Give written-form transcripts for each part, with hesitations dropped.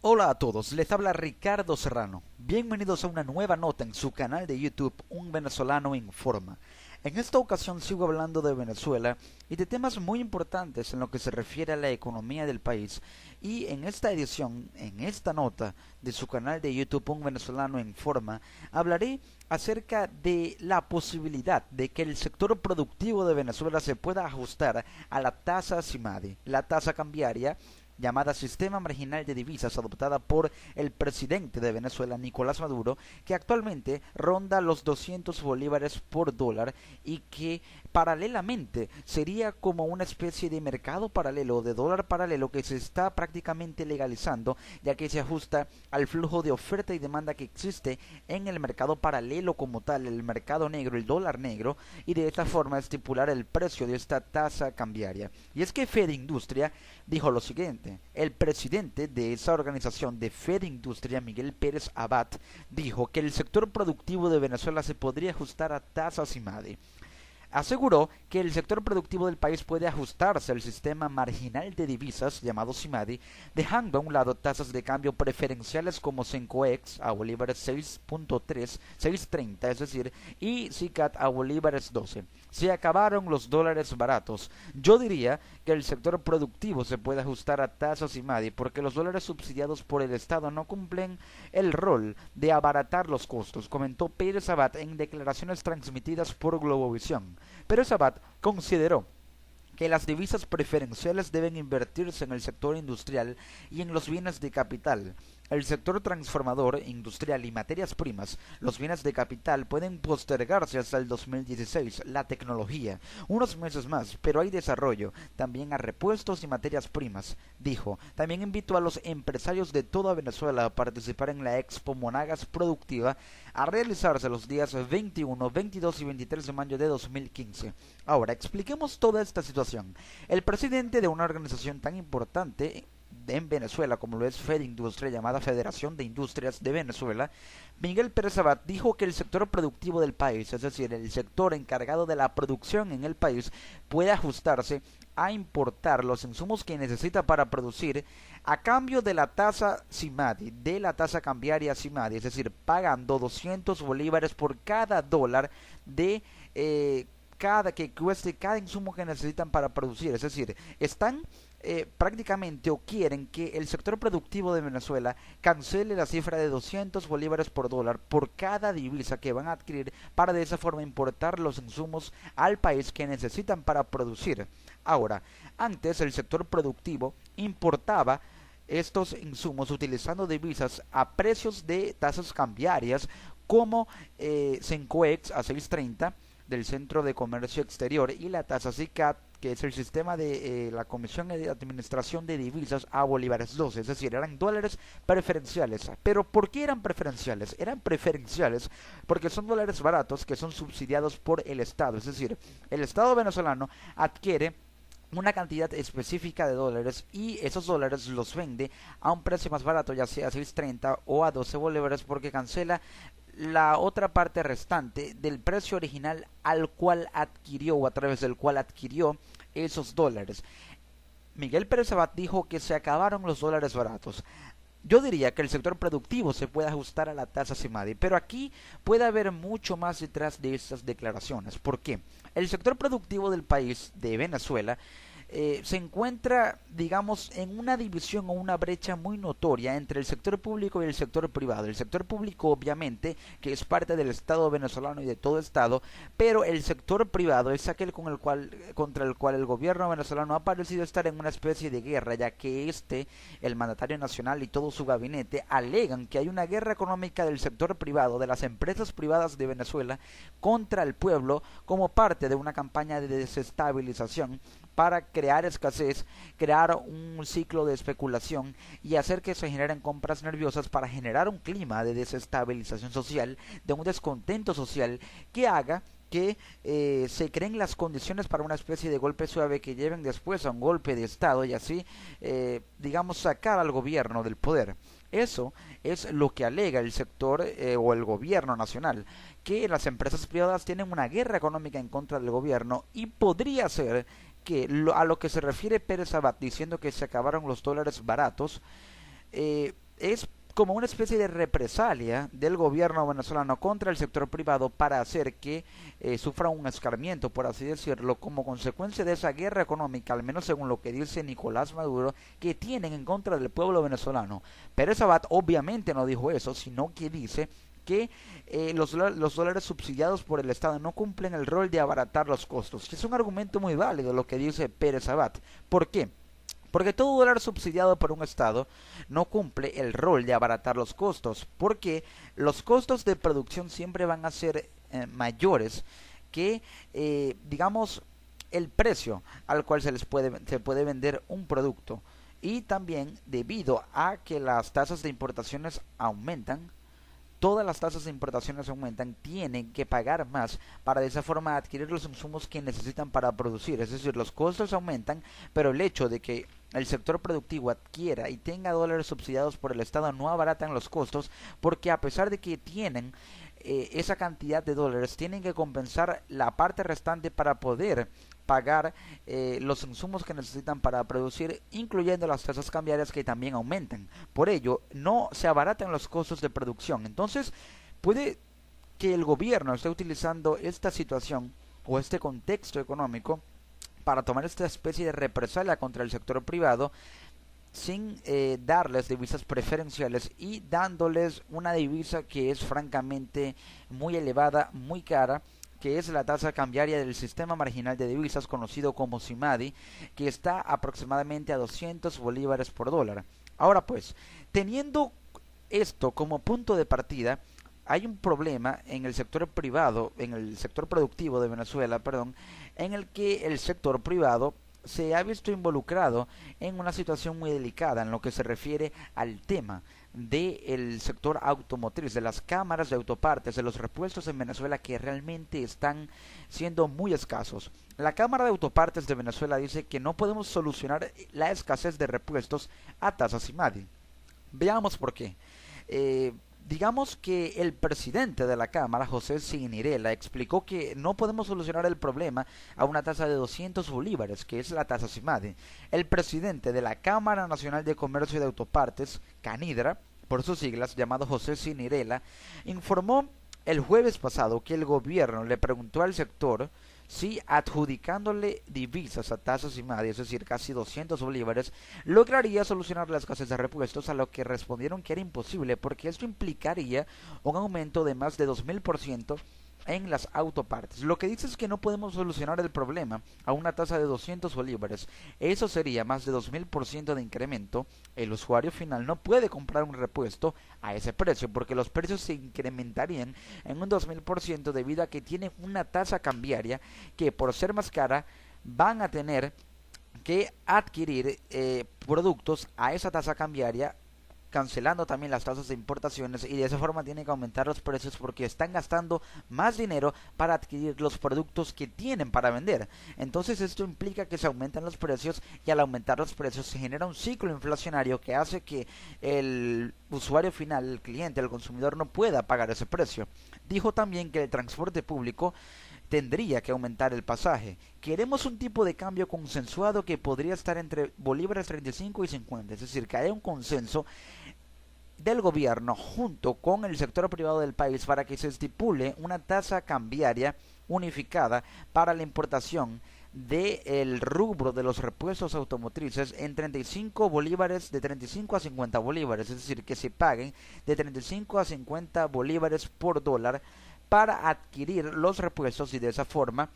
Hola a todos, les habla Ricardo Serrano. Bienvenidos a una nueva nota en su canal de YouTube Un Venezolano Informa. En esta ocasión sigo hablando de Venezuela y de temas muy importantes en lo que se refiere a la economía del país. Y en esta edición, en esta nota de su canal de YouTube Un Venezolano Informa, hablaré acerca de la posibilidad de que el sector productivo de Venezuela se pueda ajustar a la tasa CIMADI, la tasa cambiaria llamada Sistema Marginal de Divisas, adoptada por el presidente de Venezuela, Nicolás Maduro, que actualmente ronda los 200 bolívares por dólar y que paralelamente sería como una especie de mercado paralelo, de dólar paralelo que se está prácticamente legalizando, ya que se ajusta al flujo de oferta y demanda que existe en el mercado paralelo como tal, el mercado negro, el dólar negro, y de esta forma estipular el precio de esta tasa cambiaria. Y es que Fede Industria dijo lo siguiente: el presidente de esa organización de Fede Industria, Miguel Pérez Abad, dijo que el sector productivo de Venezuela se podría ajustar a tasas IMADI. Aseguró que el sector productivo del país puede ajustarse al sistema marginal de divisas llamado CIMADI, dejando a un lado tasas de cambio preferenciales como Cencoex a bolívares 6.3, 6.30, es decir, y CICAT a bolívares 12. Se acabaron los dólares baratos. Yo diría que el sector productivo se puede ajustar a tasas CIMADI porque los dólares subsidiados por el Estado no cumplen el rol de abaratar los costos, comentó Pérez Abad en declaraciones transmitidas por Globovisión. Pero Sabat consideró que las divisas preferenciales deben invertirse en el sector industrial y en los bienes de capital. El sector transformador, industrial y materias primas, los bienes de capital pueden postergarse hasta el 2016, la tecnología, unos meses más, pero hay desarrollo, también a repuestos y materias primas, dijo. También invitó a los empresarios de toda Venezuela a participar en la Expo Monagas Productiva, a realizarse los días 21, 22 y 23 de mayo de 2015. Ahora, expliquemos toda esta situación. El presidente de una organización tan importante en Venezuela, como lo es FEDIndustria, llamada Federación de Industrias de Venezuela, Miguel Pérez Abad dijo que el sector productivo del país, es decir, el sector encargado de la producción en el país, puede ajustarse a importar los insumos que necesita para producir a cambio de la tasa CIMADI, de la tasa cambiaria CIMADI, es decir, pagando 200 bolívares por cada dólar de cada que cueste cada insumo que necesitan para producir. Es decir, están prácticamente o quieren que el sector productivo de Venezuela cancele la cifra de 200 bolívares por dólar por cada divisa que van a adquirir para de esa forma importar los insumos al país que necesitan para producir. Ahora, antes el sector productivo importaba estos insumos utilizando divisas a precios de tasas cambiarias como Cencoex a 6.30 del Centro de Comercio Exterior y la tasa CICAT, que es el sistema de la Comisión de Administración de Divisas, a bolívares 12, es decir, eran dólares preferenciales. Pero ¿por qué eran preferenciales? Eran preferenciales porque son dólares baratos que son subsidiados por el Estado, es decir, el Estado venezolano adquiere una cantidad específica de dólares y esos dólares los vende a un precio más barato, ya sea a 6.30 o a 12 bolívares, porque cancela la otra parte restante del precio original al cual adquirió o a través del cual adquirió esos dólares. Miguel Pérez Abad dijo que se acabaron los dólares baratos. Yo diría que el sector productivo se puede ajustar a la tasa CIMADI, pero aquí puede haber mucho más detrás de estas declaraciones. ¿Por qué? El sector productivo del país, de Venezuela, se encuentra, digamos, en una división o una brecha muy notoria entre el sector público y el sector privado. El sector público, obviamente, que es parte del Estado venezolano y de todo Estado, pero el sector privado es aquel contra el cual el gobierno venezolano ha parecido estar en una especie de guerra, ya que el mandatario nacional y todo su gabinete alegan que hay una guerra económica del sector privado, de las empresas privadas de Venezuela, contra el pueblo como parte de una campaña de desestabilización para crear escasez, crear un ciclo de especulación y hacer que se generen compras nerviosas para generar un clima de desestabilización social, de un descontento social que haga que se creen las condiciones para una especie de golpe suave que lleven después a un golpe de Estado y así, digamos, sacar al gobierno del poder. Eso es lo que alega el sector o el gobierno nacional, que las empresas privadas tienen una guerra económica en contra del gobierno y podría ser que a lo que se refiere Pérez Abad diciendo que se acabaron los dólares baratos, es como una especie de represalia del gobierno venezolano contra el sector privado para hacer que sufra un escarmiento, por así decirlo, como consecuencia de esa guerra económica, al menos según lo que dice Nicolás Maduro, que tienen en contra del pueblo venezolano. Pérez Abad obviamente no dijo eso, sino que dice que los dólares subsidiados por el Estado no cumplen el rol de abaratar los costos. Es un argumento muy válido lo que dice Pérez Abad. ¿Por qué? Porque todo dólar subsidiado por un Estado no cumple el rol de abaratar los costos, porque los costos de producción siempre van a ser mayores que, digamos, el precio al cual se puede vender un producto. Y también debido a que las tasas de importaciones aumentan, todas las tasas de importaciones aumentan, tienen que pagar más para de esa forma adquirir los insumos que necesitan para producir. Es decir, los costos aumentan, pero el hecho de que el sector productivo adquiera y tenga dólares subsidiados por el Estado no abaratan los costos, porque a pesar de que tienen esa cantidad de dólares, tienen que compensar la parte restante para poder pagar los insumos que necesitan para producir, incluyendo las tasas cambiarias que también aumentan. Por ello, no se abaratan los costos de producción. Entonces, puede que el gobierno esté utilizando esta situación o este contexto económico para tomar esta especie de represalia contra el sector privado sin darles divisas preferenciales y dándoles una divisa que es francamente muy elevada, muy cara, que es la tasa cambiaria del sistema marginal de divisas conocido como SIMADI, que está aproximadamente a 200 bolívares por dólar. Ahora pues, teniendo esto como punto de partida, hay un problema en el sector privado, en el sector productivo de Venezuela, perdón, en el que el sector privado se ha visto involucrado en una situación muy delicada en lo que se refiere al tema del sector automotriz, de las cámaras de autopartes, de los repuestos en Venezuela que realmente están siendo muy escasos. La Cámara de Autopartes de Venezuela dice que no podemos solucionar la escasez de repuestos a tasas SIMADI. Veamos por qué. Digamos que el presidente de la Cámara, José Cignirela, explicó que no podemos solucionar el problema a una tasa de 200 bolívares, que es la tasa SIMADI. El presidente de la Cámara Nacional de Comercio de Autopartes, CANIDRA, por sus siglas, llamado José Cignirela, informó el jueves pasado que el gobierno le preguntó al sector si adjudicándole divisas a tasas SIMADI, es decir, casi 200 bolívares, lograría solucionar la escasez de repuestos, a lo que respondieron que era imposible, porque esto implicaría un aumento de más de 2000% en las autopartes. Lo que dice es que no podemos solucionar el problema a una tasa de 200 bolívares. Eso sería más de 2000% de incremento. El usuario final no puede comprar un repuesto a ese precio, porque los precios se incrementarían en un 2000% debido a que tienen una tasa cambiaria que, por ser más cara, van a tener que adquirir productos a esa tasa cambiaria, cancelando también las tasas de importaciones, y de esa forma tienen que aumentar los precios porque están gastando más dinero para adquirir los productos que tienen para vender. Entonces esto implica que se aumentan los precios, y al aumentar los precios se genera un ciclo inflacionario que hace que el usuario final, el cliente, el consumidor, no pueda pagar ese precio. Dijo también que el transporte público tendría que aumentar el pasaje. Queremos un tipo de cambio consensuado que podría estar entre bolívares 35 y 50, es decir, que haya un consenso del gobierno junto con el sector privado del país para que se estipule una tasa cambiaria unificada para la importación del rubro de los repuestos automotrices en 35 bolívares, de 35 a 50 bolívares, es decir, que se paguen de 35 a 50 bolívares por dólar para adquirir los repuestos, y de esa forma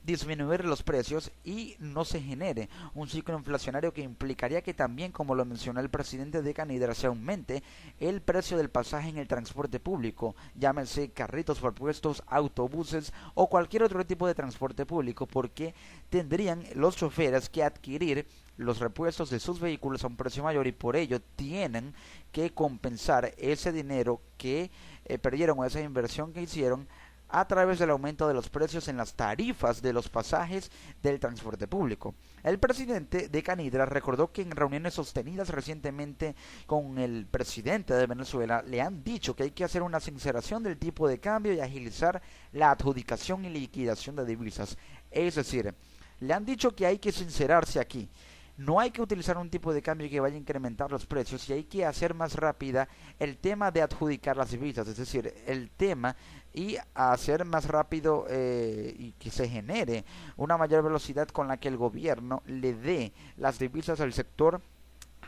disminuir los precios y no se genere un ciclo inflacionario que implicaría que también, como lo mencionó el presidente de CANIDRA, se aumente el precio del pasaje en el transporte público, llámense carritos por puestos, autobuses o cualquier otro tipo de transporte público, porque tendrían los choferes que adquirir los repuestos de sus vehículos a un precio mayor, y por ello tienen que compensar ese dinero que perdieron, o esa inversión que hicieron, a través del aumento de los precios en las tarifas de los pasajes del transporte público. El presidente de CANIDRA recordó que en reuniones sostenidas recientemente con el presidente de Venezuela le han dicho que hay que hacer una sinceración del tipo de cambio y agilizar la adjudicación y liquidación de divisas. Es decir, le han dicho que hay que sincerarse aquí. no hay que utilizar un tipo de cambio que vaya a incrementar los precios y hay que hacer más rápida el tema de adjudicar las divisas, es decir, el tema y hacer más rápido y que se genere una mayor velocidad con la que el gobierno le dé las divisas al sector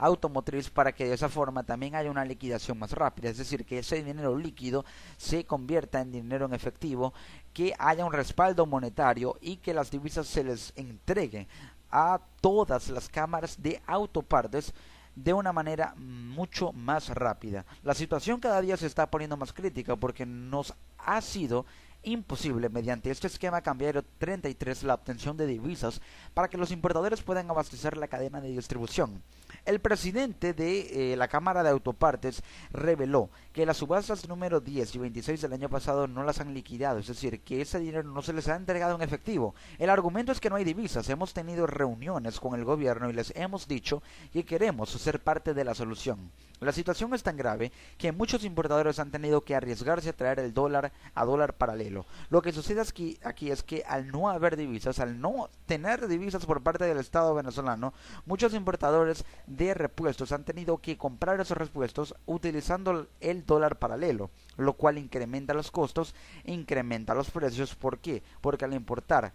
automotriz para que de esa forma también haya una liquidación más rápida, es decir, que ese dinero líquido se convierta en dinero en efectivo, que haya un respaldo monetario y que las divisas se les entreguen a todas las cámaras de autopartes de una manera mucho más rápida. La situación cada día se está poniendo más crítica porque nos ha sido imposible mediante este esquema cambiario 33 la obtención de divisas para que los importadores puedan abastecer la cadena de distribución. El presidente de la Cámara de Autopartes reveló que las subastas número 10 y 26 del año pasado no las han liquidado, es decir, que ese dinero no se les ha entregado en efectivo. El argumento es que no hay divisas. Hemos tenido reuniones con el gobierno y les hemos dicho que queremos ser parte de la solución. La situación es tan grave que muchos importadores han tenido que arriesgarse a traer el dólar a dólar paralelo. Lo que sucede aquí es que al no haber divisas, al no tener divisas por parte del Estado venezolano, muchos importadores de repuestos han tenido que comprar esos repuestos utilizando el dólar paralelo, lo cual incrementa los costos e incrementa los precios. ¿Por qué? Porque al importar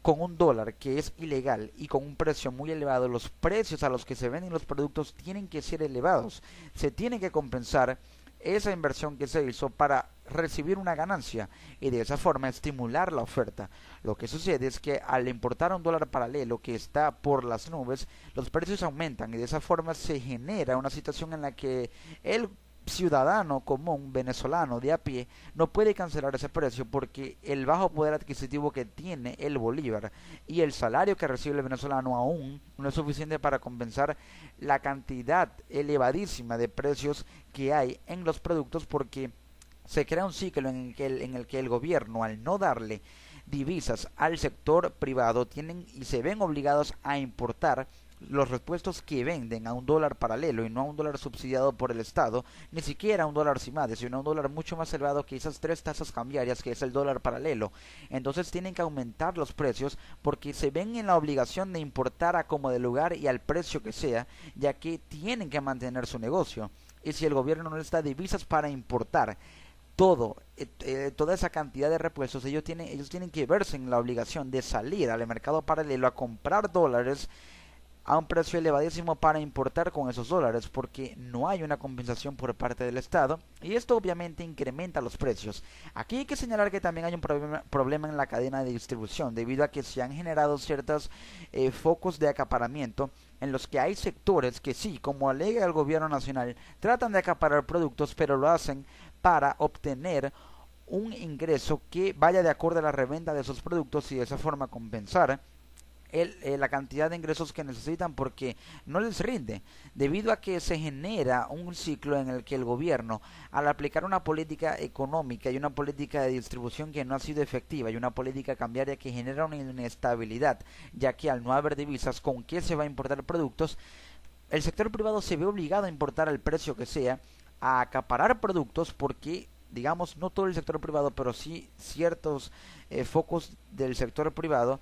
con un dólar que es ilegal y con un precio muy elevado, los precios a los que se venden los productos tienen que ser elevados. Se tiene que compensar esa inversión que se hizo para recibir una ganancia y de esa forma estimular la oferta. Lo que sucede es que al importar un dólar paralelo que está por las nubes, los precios aumentan y de esa forma se genera una situación en la que el ciudadano común venezolano de a pie no puede cancelar ese precio porque el bajo poder adquisitivo que tiene el bolívar y el salario que recibe el venezolano aún no es suficiente para compensar la cantidad elevadísima de precios que hay en los productos, porque se crea un ciclo en el que el gobierno, al no darle divisas al sector privado, tienen y se ven obligados a importar los repuestos que venden a un dólar paralelo y no a un dólar subsidiado por el Estado, ni siquiera a un dólar CIMADE, sino a un dólar mucho más elevado que esas tres tasas cambiarias que es el dólar paralelo. Entonces tienen que aumentar los precios porque se ven en la obligación de importar a como de lugar y al precio que sea, ya que tienen que mantener su negocio. Y si el gobierno no les da divisas para importar toda esa cantidad de repuestos, ellos tienen que verse en la obligación de salir al mercado paralelo a comprar dólares a un precio elevadísimo para importar con esos dólares, porque no hay una compensación por parte del Estado y esto obviamente incrementa los precios. Aquí hay que señalar que también hay un problema en la cadena de distribución, debido a que se han generado ciertos focos de acaparamiento en los que hay sectores que sí, como alega el gobierno nacional, tratan de acaparar productos, pero lo hacen para obtener un ingreso que vaya de acuerdo a la reventa de esos productos y de esa forma compensar la cantidad de ingresos que necesitan, porque no les rinde, debido a que se genera un ciclo en el que el gobierno, al aplicar una política económica y una política de distribución que no ha sido efectiva y una política cambiaria que genera una inestabilidad, ya que al no haber divisas, ¿con qué se va a importar productos? El sector privado se ve obligado a importar al precio que sea, a acaparar productos, porque digamos, no todo el sector privado, pero sí ciertos focos del sector privado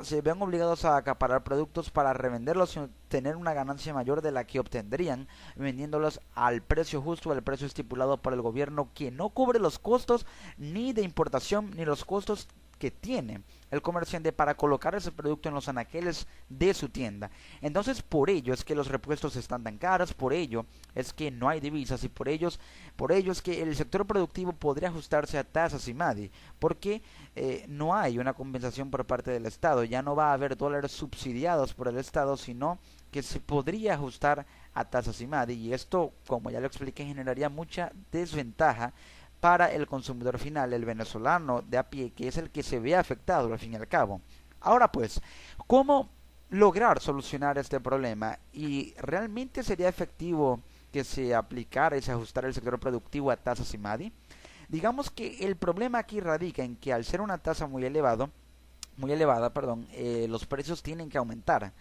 se ven obligados a acaparar productos para revenderlos y obtener una ganancia mayor de la que obtendrían vendiéndolos al precio justo, al precio estipulado por el gobierno, que no cubre los costos ni de importación ni los costos que tiene el comerciante para colocar ese producto en los anaqueles de su tienda. Entonces, por ello es que los repuestos están tan caros, por ello es que no hay divisas y por ello es que el sector productivo podría ajustarse a tasas CIMADI, porque no hay una compensación por parte del Estado, ya no va a haber dólares subsidiados por el Estado, sino que se podría ajustar a tasas CIMADI, y esto, como ya lo expliqué, generaría mucha desventaja para el consumidor final, el venezolano de a pie, que es el que se ve afectado al fin y al cabo. Ahora pues, ¿cómo lograr solucionar este problema? ¿Y realmente sería efectivo que se aplicara y se ajustara el sector productivo a tasas CIMADI? Digamos que el problema aquí radica en que al ser una tasa muy elevada, los precios tienen que aumentar.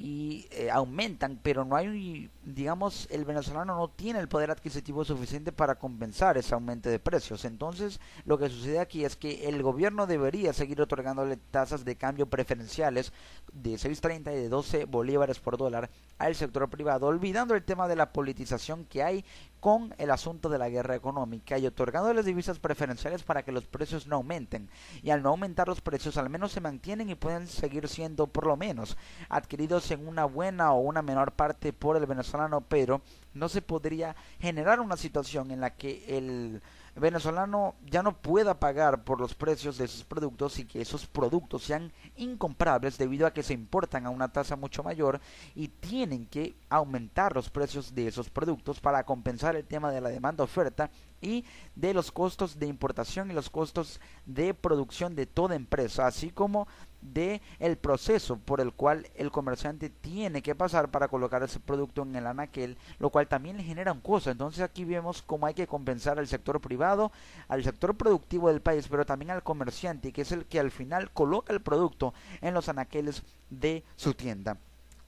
y aumentan, pero no hay, digamos, el venezolano no tiene el poder adquisitivo suficiente para compensar ese aumento de precios. Entonces, lo que sucede aquí es que el gobierno debería seguir otorgándole tasas de cambio preferenciales de 6.30 y de 12 bolívares por dólar al sector privado, olvidando el tema de la politización que hay con el asunto de la guerra económica y otorgándoles divisas preferenciales para que los precios no aumenten. Y al no aumentar los precios, al menos se mantienen y pueden seguir siendo, por lo menos, adquiridos en una buena o una menor parte por el venezolano, pero no se podría generar una situación en la que el venezolano ya no pueda pagar por los precios de sus productos y que esos productos sean incomprables debido a que se importan a una tasa mucho mayor y tienen que aumentar los precios de esos productos para compensar el tema de la demanda oferta y de los costos de importación y los costos de producción de toda empresa, así como de el proceso por el cual el comerciante tiene que pasar para colocar ese producto en el anaquel, lo cual también le genera un costo. Entonces aquí vemos cómo hay que compensar al sector privado, al sector productivo del país, pero también al comerciante, que es el que al final coloca el producto en los anaqueles de su tienda.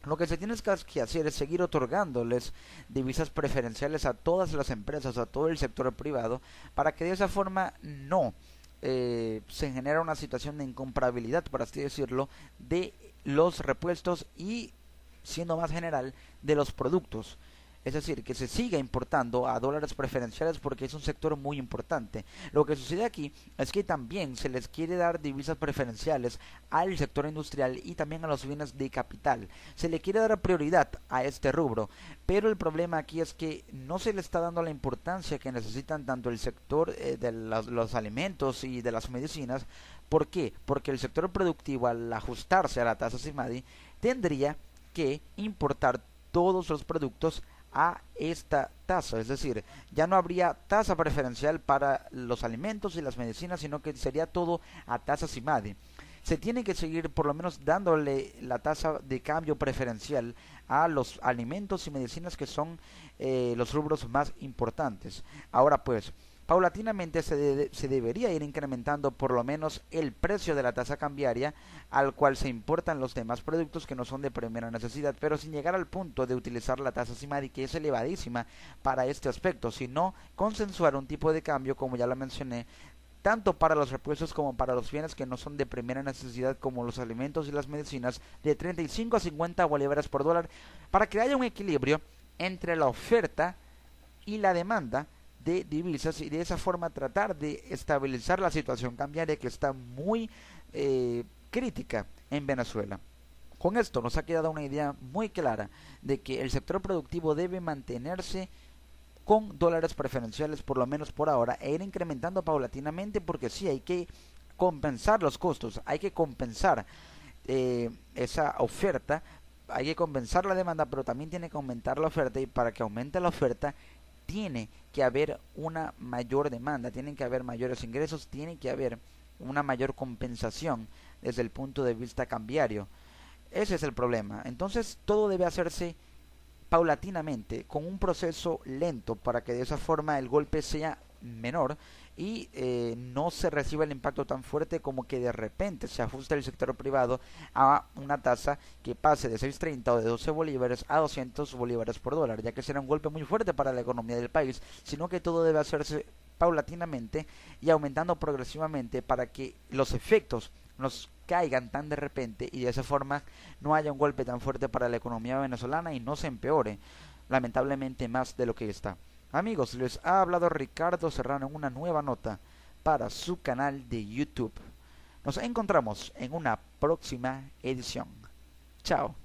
Lo que se tiene que hacer es seguir otorgándoles divisas preferenciales a todas las empresas, a todo el sector privado, para que de esa forma no se genera una situación de incomparabilidad, por así decirlo, de los repuestos y, siendo más general, de los productos. Es decir, que se siga importando a dólares preferenciales porque es un sector muy importante. Lo que sucede aquí es que también se les quiere dar divisas preferenciales al sector industrial y también a los bienes de capital. Se le quiere dar prioridad a este rubro, pero el problema aquí es que no se le está dando la importancia que necesitan tanto el sector de los alimentos y de las medicinas. ¿Por qué? Porque el sector productivo, al ajustarse a la tasa CIMADI, tendría que importar todos los productos a esta tasa, es decir, ya no habría tasa preferencial para los alimentos y las medicinas, sino que sería todo a tasa CIMADI. Se tiene que seguir por lo menos dándole la tasa de cambio preferencial a los alimentos y medicinas que son los rubros más importantes. Ahora pues, paulatinamente se debería ir incrementando por lo menos el precio de la tasa cambiaria al cual se importan los demás productos que no son de primera necesidad, pero sin llegar al punto de utilizar la tasa CIMADI, que es elevadísima para este aspecto, sino consensuar un tipo de cambio, como ya lo mencioné, tanto para los repuestos como para los bienes que no son de primera necesidad, como los alimentos y las medicinas, de 35 a 50 bolívares por dólar, para que haya un equilibrio entre la oferta y la demanda de divisas y de esa forma tratar de estabilizar la situación cambiaria que está muy crítica en Venezuela. Con esto nos ha quedado una idea muy clara de que el sector productivo debe mantenerse con dólares preferenciales por lo menos por ahora e ir incrementando paulatinamente, porque sí hay que compensar los costos, hay que compensar esa oferta, hay que compensar la demanda, pero también tiene que aumentar la oferta, y para que aumente la oferta tiene que haber una mayor demanda, tienen que haber mayores ingresos, tiene que haber una mayor compensación desde el punto de vista cambiario. Ese es el problema. Entonces todo debe hacerse paulatinamente, con un proceso lento, para que de esa forma el golpe sea menor y no se reciba el impacto tan fuerte como que de repente se ajuste el sector privado a una tasa que pase de 6.30 o de 12 bolívares a 200 bolívares por dólar, ya que será un golpe muy fuerte para la economía del país, sino que todo debe hacerse paulatinamente y aumentando progresivamente para que los efectos nos caigan tan de repente y de esa forma no haya un golpe tan fuerte para la economía venezolana y no se empeore lamentablemente más de lo que está. Amigos, les ha hablado Ricardo Serrano en una nueva nota para su canal de YouTube. Nos encontramos en una próxima edición. Chao.